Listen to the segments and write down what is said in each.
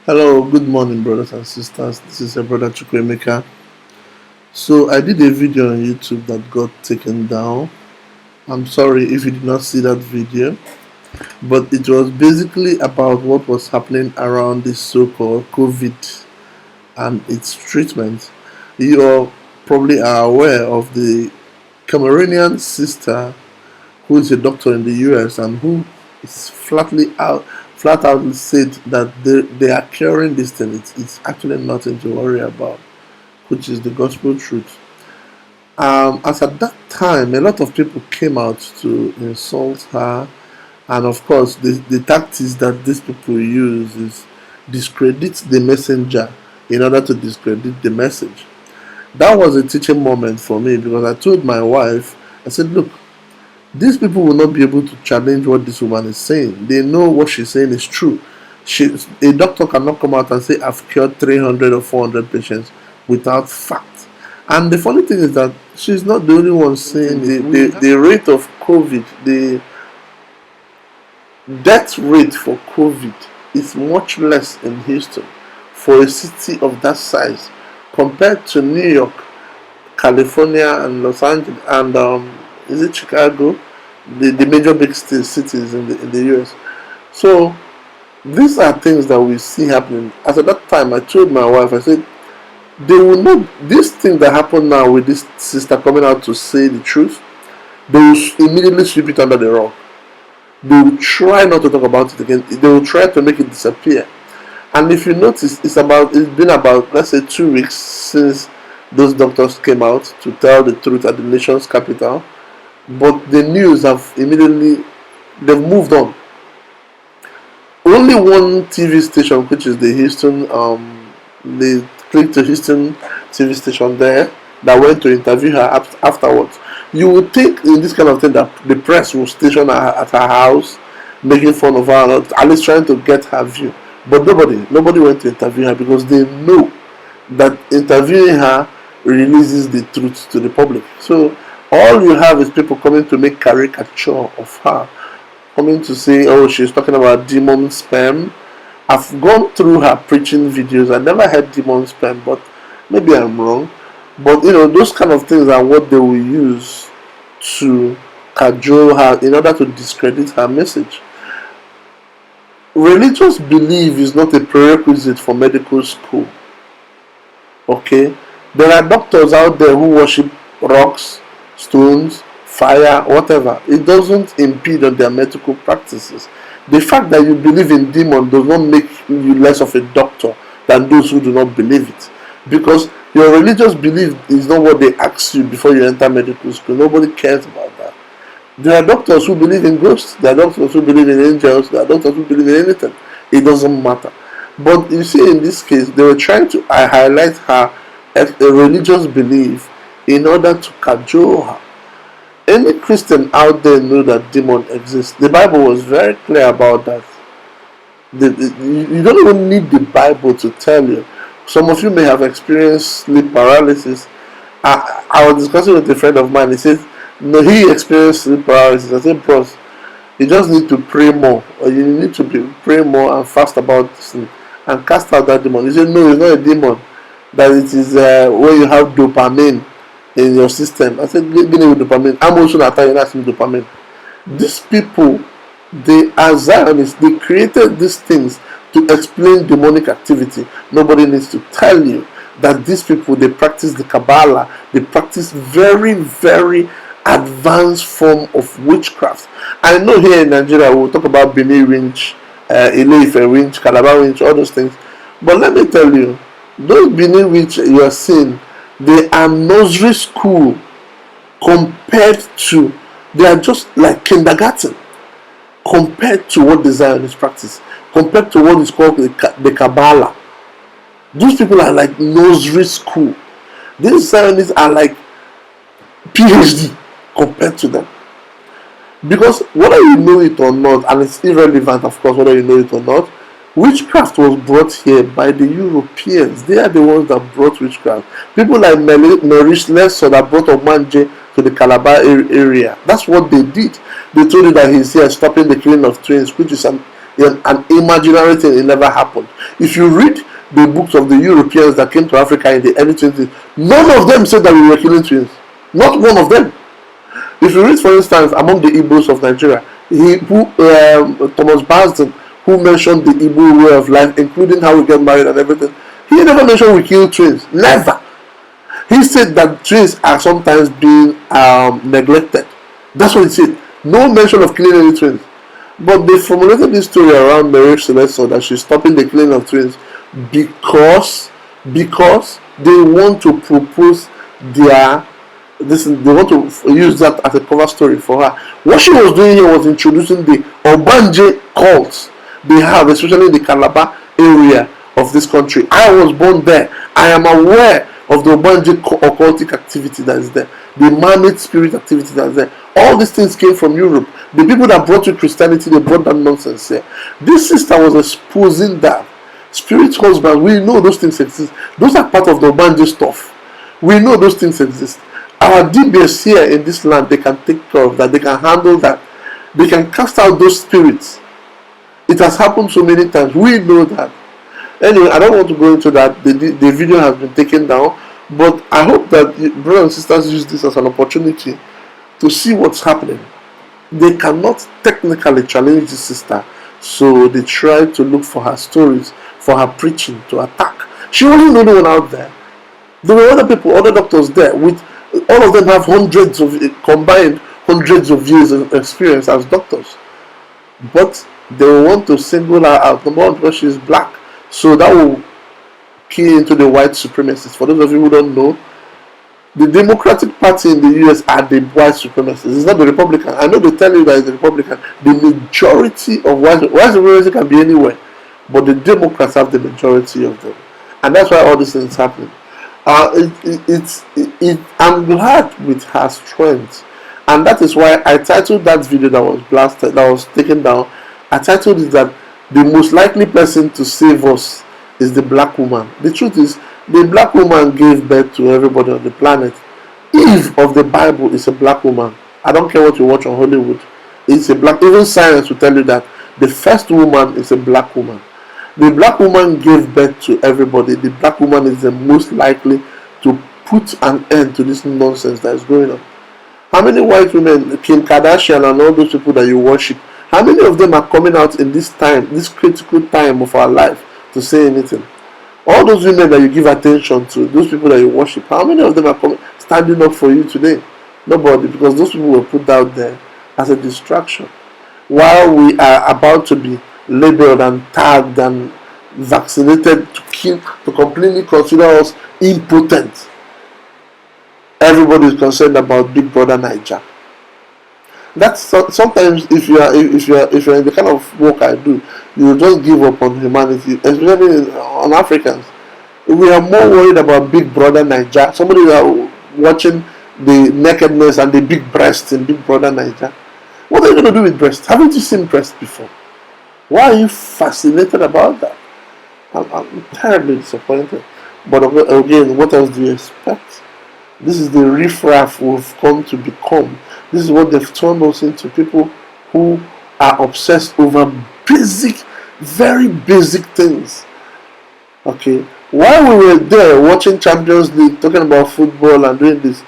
Hello, good morning, brothers and sisters. This is your brother Chukwemeka. So, I did a video on YouTube that got taken down. I'm sorry if you did not see that video, but it was basically about what was happening around this so called COVID and its treatment. You probably are aware of the Cameroonian sister who is a doctor in the US and who is flat out said that they are curing this thing. It's actually nothing to worry about, which is the gospel truth. As at that time, a lot of people came out to insult her, and of course, the tactics that these people use is discredit the messenger in order to discredit the message. That was a teaching moment for me because I told my wife, I said, look, these people will not be able to challenge what this woman is saying. They know what she's saying is true. A doctor cannot come out and say, I've cured 300 or 400 patients without fact. And the funny thing is that she's not the only one saying the rate of COVID, the death rate for COVID is much less in Houston for a city of that size compared to New York, California, and Los Angeles, and is it Chicago, the major big cities in the US. So these are things that we see happening. As at that time, I told my wife, I said, they will not, this thing that happened now with this sister coming out to say the truth, they will immediately sweep it under the rug. They will try not to talk about it again. They will try to make it disappear. And if you notice, it's been about, let's say, 2 weeks since those doctors came out to tell the truth at the nation's capital. But the news have immediately, they've moved on. Only one TV station, which is the Houston, the Click to Houston TV station there, that went to interview her afterwards. You would think in this kind of thing that the press will station her at her house, making fun of her, at least trying to get her view. But nobody went to interview her because they know that interviewing her releases the truth to the public. So all you have is people coming to make caricature of her, coming to say, oh, she's talking about demon sperm. I've gone through her preaching videos. I never heard demon sperm, but maybe I'm wrong. But those kind of things are what they will use to cajole her in order to discredit her message. Religious belief is not a prerequisite for medical school. Okay? There are doctors out there who worship rocks, stones, fire, whatever. It doesn't impede on their medical practices. The fact that you believe in demon does not make you less of a doctor than those who do not believe it. Because your religious belief is not what they ask you before you enter medical school. Nobody cares about that. There are doctors who believe in ghosts. There are doctors who believe in angels. There are doctors who believe in anything. It doesn't matter. But you see, in this case, they were trying to highlight her a religious belief in order to cajole her. Any Christian out there know that demon exists. The Bible was very clear about that. You don't even need the Bible to tell you. Some of you may have experienced sleep paralysis. I was discussing with a friend of mine. He said, no, he experienced sleep paralysis. I said, bros, you just need to pray more, or you need to pray more and fast about this and cast out that demon. He said, no, it's not a demon. That it is where you have dopamine in your system. I said, give me dopamine. I'm also not telling you dopamine. These people, they are Zionists. They created these things to explain demonic activity. Nobody needs to tell you that these people, they practice the Kabbalah. They practice very, very advanced form of witchcraft. I know here in Nigeria we'll talk about Benin winch, Ile-Ife winch, Calabar winch, all those things. But let me tell you, those Benin winch you are seeing, they are nursery school compared to, they are just like kindergarten compared to what the Zionists practice, compared to what is called the Kabbalah. Those people are like nursery school. These Zionists are like PhD compared to them. Because whether you know it or not, and it's irrelevant, of course, whether you know it or not, witchcraft was brought here by the Europeans. They are the ones that brought witchcraft. People like Maurice Lesser that brought Omanje to the Calabar area. That's what they did. They told you that he's here stopping the killing of twins, which is an imaginary thing. It never happened. If you read the books of the Europeans that came to Africa in the early 20s, none of them said that we were killing twins. Not one of them. If you read, for instance, among the Igbos of Nigeria, Thomas Marsden, who mentioned the Igbo way of life, including how we get married and everything, he never mentioned we kill twins. Never. He said that twins are sometimes being neglected. That's what he said. No mention of killing any twins. But they formulated this story around Mary Celeste that she's stopping the killing of twins because they want to propose they want to use that as a cover story for her. What she was doing here was introducing the Obanje cults they have, especially in the Calabar area of this country. I was born there. I am aware of the Obanje occultic activity that is there, the man-made spirit activity that is there. All these things came from Europe. The people that brought you Christianity, they brought that nonsense here. This sister was exposing that. Spirit husband, we know those things exist. Those are part of the Obanje stuff. We know those things exist. Our DBS here in this land, they can take care of that. They can handle that. They can cast out those spirits. It has happened so many times. We know that. Anyway, I don't want to go into that. The video has been taken down. But I hope that brothers and sisters use this as an opportunity to see what's happening. They cannot technically challenge the sister. So they try to look for her stories, for her preaching to attack. She wasn't the only one out there. There were other people, other doctors there with all of them have combined hundreds of years of experience as doctors. But they want to single her out. Number one, because she is black. So that will key into the white supremacists. For those of you who don't know, the Democratic Party in the US are the white supremacists. It's not the Republican. I know they tell you that it's the Republican. The majority of white supremacists can be anywhere. But the Democrats have the majority of them. And that's why all these things happen. I'm glad with her strength, and that is why I titled that video that was taken down. I titled it that the most likely person to save us is the black woman. The truth is, the black woman gave birth to everybody on the planet. Eve of the Bible is a black woman. I don't care what you watch on Hollywood. It's a black. Even science will tell you that the first woman is a black woman. The black woman gave birth to everybody. The black woman is the most likely to put an end to this nonsense that is going on. How many white women, Kim Kardashian and all those people that you worship, how many of them are coming out in this time, this critical time of our life, to say anything? All those women that you give attention to, those people that you worship, how many of them are standing up for you today? Nobody, because those people were put out there as a distraction. While we are about to be labeled and tagged and vaccinated to completely consider us impotent, everybody is concerned about Big Brother Naija. That's sometimes if you are in the kind of work I do, you just give up on humanity, especially on Africans. We are more worried about Big Brother Naija. Somebody who are watching the nakedness and the big breasts in Big Brother Naija. What are you going to do with breasts? Haven't you seen breasts before? Why are you fascinated about that? I'm terribly disappointed. But again, what else do you expect? This is the riffraff we've come to become. This is what they've turned us into, people who are obsessed over basic, very basic things. Okay, while we were there watching Champions League, talking about football and doing this,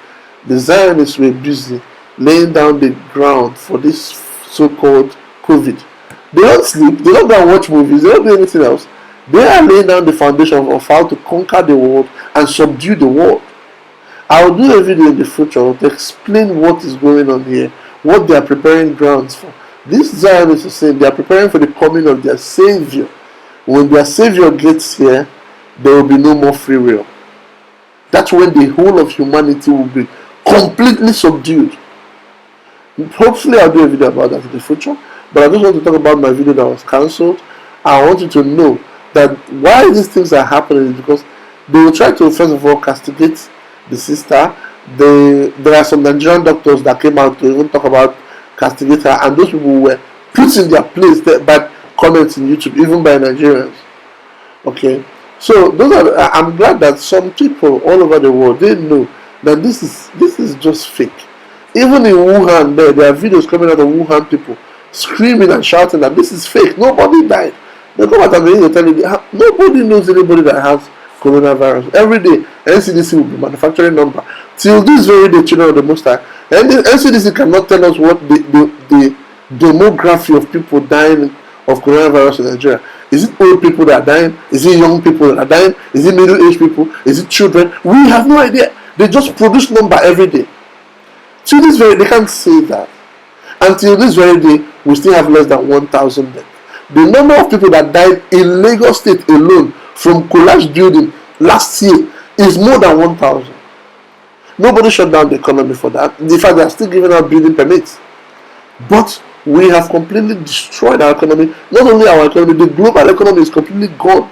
the Zionists were busy laying down the ground for this so-called COVID. They don't sleep, they don't go and watch movies, they don't do anything else. They are laying down the foundation of how to conquer the world and subdue the world. I will do a video in the future to explain what is going on here, what they are preparing grounds for. This Zionists are saying they are preparing for the coming of their Savior. When their Savior gets here, there will be no more free will. That's when the whole of humanity will be completely subdued. Hopefully I'll do a video about that in the future, but I just want to talk about my video that was cancelled. I want you to know that why these things are happening is because they will try to first of all castigate the sister. There are some Nigerian doctors that came out to even talk about castigate her, and those people were put in their place by comments in YouTube, even by Nigerians. Okay, so I'm glad that some people all over the world, they know that this is just fake. Even in Wuhan, there are videos coming out of Wuhan people screaming and shouting that this is fake. Nobody died. They come out and they tell you nobody knows anybody that has coronavirus. Every day, NCDC will be manufacturing number. Till this very day, children of the Most High, and the NCDC cannot tell us what the demography of people dying of coronavirus in Nigeria. Is it old people that are dying? Is it young people that are dying? Is it middle-aged people? Is it children? We have no idea. They just produce number every day. Till this very, they can't say that. Until this very day, we still have less than 1,000 deaths. The number of people that died in Lagos State alone from collapsed building last year is more than 1,000. Nobody shut down the economy for that. In fact, they are still giving out building permits. But we have completely destroyed our economy. Not only our economy, the global economy is completely gone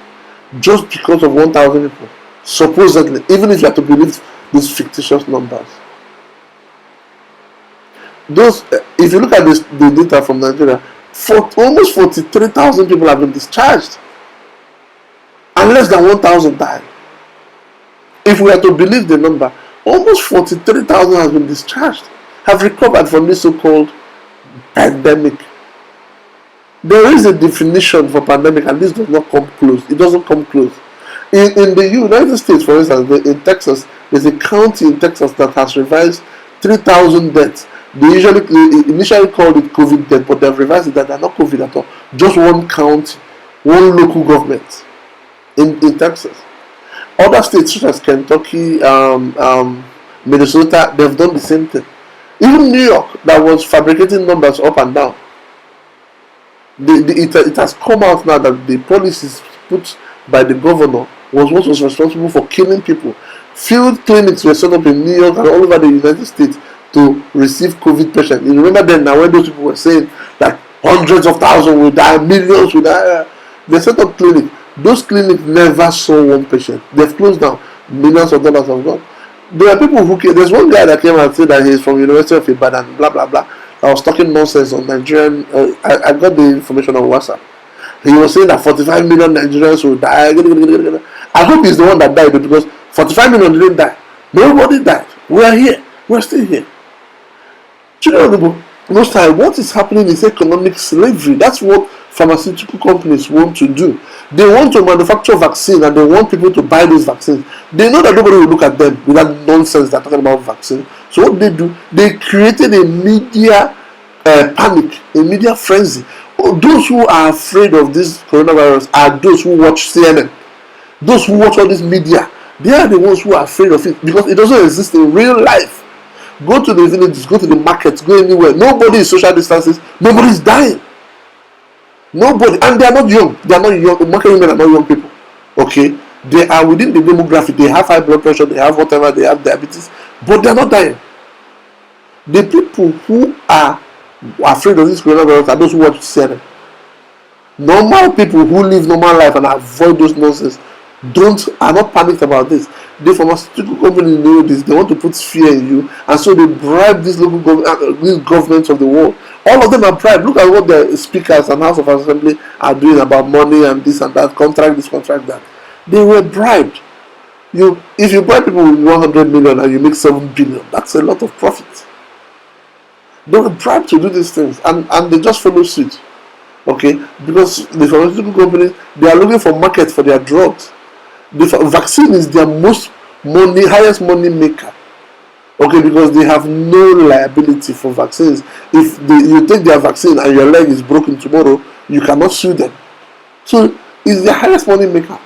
just because of 1,000 people. Supposedly, even if you have to believe these fictitious numbers. If you look at the data from Nigeria, almost 43,000 people have been discharged, and less than 1,000 died. If we are to believe the number, almost 43,000 has been discharged, have recovered from this so-called pandemic. There is a definition for pandemic, and this does not come close. It doesn't come close. In the United States, for instance, in Texas, there's a county in Texas that has revised 3,000 deaths. They initially called it COVID death, but they've revised it that they're not COVID at all. Just one county, one local government in Texas. Other states such as Kentucky, Minnesota, they've done the same thing. Even New York, that was fabricating numbers up and down. It has come out now that the policies put by the governor was what was responsible for killing people. Field clinics were set up in New York and all over the United States to receive COVID patients. You remember then now when those people were saying that hundreds of thousands will die, millions will die. They set up clinics. Those clinics never saw one patient. They've closed down. Millions of dollars have gone. There are people who came. There's one guy that came and said that he's from University of Ibadan, blah blah blah. I was talking nonsense on Nigerian. I got the information on WhatsApp. He was saying that 45 million Nigerians will die. I hope he's the one that died because 45 million didn't die. Nobody died. We are here. We're still here. Children of the Most High, what is happening is economic slavery. That's what pharmaceutical companies want to do. They want to manufacture vaccine and they want people to buy those vaccines. They know that nobody will look at them with that nonsense they're talking about vaccine. So what they do, they created a media panic, a media frenzy. Those who are afraid of this coronavirus are those who watch CNN. Those who watch all this media, they are the ones who are afraid of it because it doesn't exist in real life. Go to the villages, go to the markets, go anywhere. Nobody is social distances. Nobody is dying. Nobody, and they are not young. They are not young. Market women are not young people. Okay, they are within the demographic. They have high blood pressure. They have whatever. They have diabetes, but they are not dying. The people who are afraid of this coronavirus are those who watch CNN. Normal people who live normal life and avoid those nonsense are not panicked about this. The pharmaceutical companies know this. They want to put fear in you, and so they bribe these local these governments of the world. All of them are bribed. Look at what the speakers and House of Assembly are doing about money and this and that, contract this, contract that. They were bribed. If you bribe people with 100 million and you make 7 billion, that's a lot of profit. They were bribed to do these things, and they just follow suit. Okay, because the pharmaceutical companies, they are looking for markets for their drugs. The vaccine is their highest money maker. Okay, because they have no liability for vaccines. If you take their vaccine and your leg is broken tomorrow, you cannot sue them. So it's the highest money maker.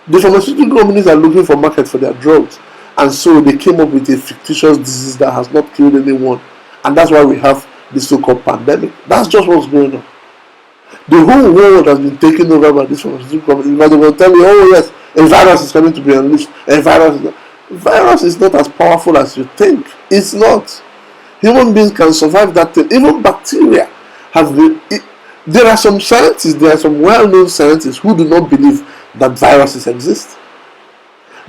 The pharmaceutical companies are looking for markets for their drugs, and so they came up with a fictitious disease that has not killed anyone, and that's why we have the so-called pandemic. That's just what's going on. The whole world has been taken over by this pharmaceutical company. They will tell you, oh yes, a virus is coming to be unleashed. A virus is not as powerful as you think. It's not. Human beings can survive that thing. Even bacteria have been. There are some scientists, there are some well-known scientists who do not believe that viruses exist.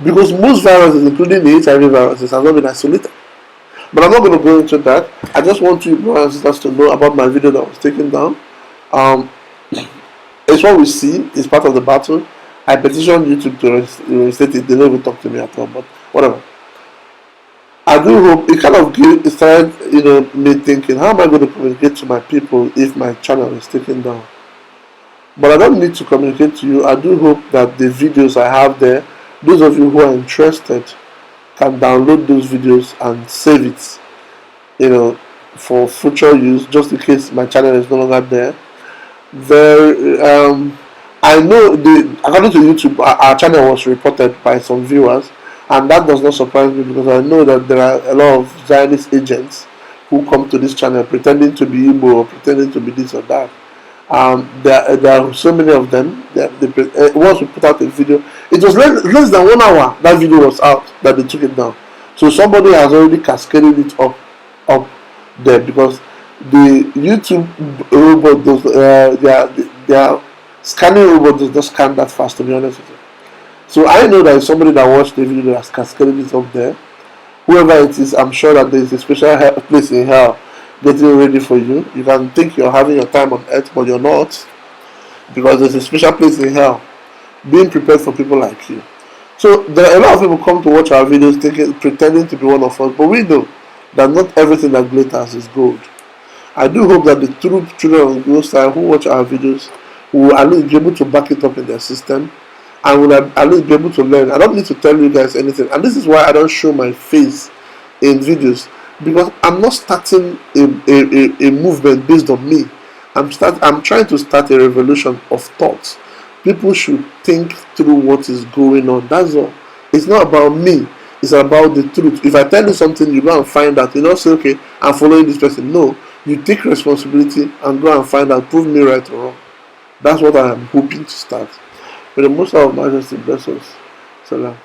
Because most viruses, including the HIV viruses, have not been isolated. But I'm not going to go into that. I just want you, brothers and sisters, to know about my video that was taken down. It's what we see. It's part of the battle. I petitioned YouTube to reinstate it. They don't even talk to me at all, but whatever. I do hope it kind of it started, me thinking, how am I going to communicate to my people if my channel is taken down? But I don't need to communicate to you. I do hope that the videos I have there, those of you who are interested, can download those videos and save it, for future use, just in case my channel is no longer there. I know according to YouTube, our channel was reported by some viewers, and that does not surprise me because I know that there are a lot of Zionist agents who come to this channel pretending to be Igbo or pretending to be this or that. There are so many of them. Once we put out a video, it was less than 1 hour that video was out that they took it down. So somebody has already cascaded it up there, because the YouTube robot does their scanning robot does not scan that fast, to be honest with you. So I know that somebody that watched the video that has cascaded it up there. Whoever it is, I'm sure that there is a special place in hell getting ready for you. You can think you're having your time on earth, but you're not, because there's a special place in hell being prepared for people like you. So there are a lot of people come to watch our videos pretending to be one of us, but we know that not everything that glitters is gold. I do hope that the true children of Ghost Style who watch our videos will at least be able to back it up in their system, and will at least be able to learn. I don't need to tell you guys anything, and this is why I don't show my face in videos, because I'm not starting a movement based on me. I'm trying to start a revolution of thoughts. People should think through what is going on. That's all. It's not about me. It's about the truth. If I tell you something, you go and find out. You don't say, okay, I'm following this person. No, you take responsibility and go and find out. Prove me right or wrong. That's what I am hoping to start. May the Most High of Majesty bless us. Salam.